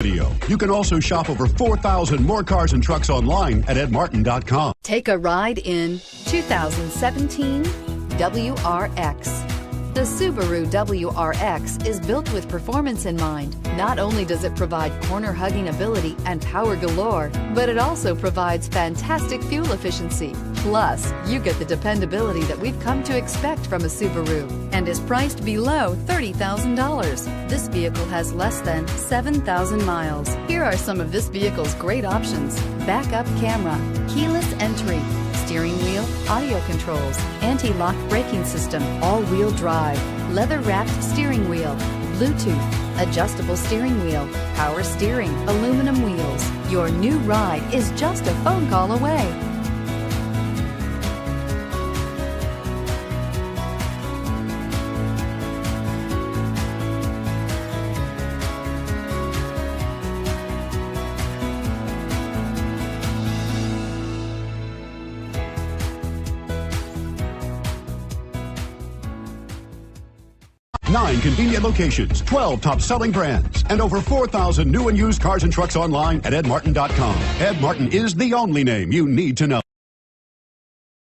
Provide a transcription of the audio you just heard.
video. You can also shop over 4,000 more cars and trucks online at edmartin.com. Take a ride in 2017 WRX. The Subaru WRX is built with performance in mind. Not only does it provide corner-hugging ability and power galore, but it also provides fantastic fuel efficiency. Plus, you get the dependability that we've come to expect from a Subaru and is priced below $30,000. This vehicle has less than 7,000 miles. Here are some of this vehicle's great options: backup camera, keyless entry, steering wheel audio controls, anti-lock braking system, all-wheel drive, leather-wrapped steering wheel, Bluetooth, adjustable steering wheel, power steering, aluminum wheels. Your new ride is just a phone call away. Nine convenient locations, 12 top-selling brands, and over 4,000 new and used cars and trucks online at edmartin.com. Ed Martin is the only name you need to know.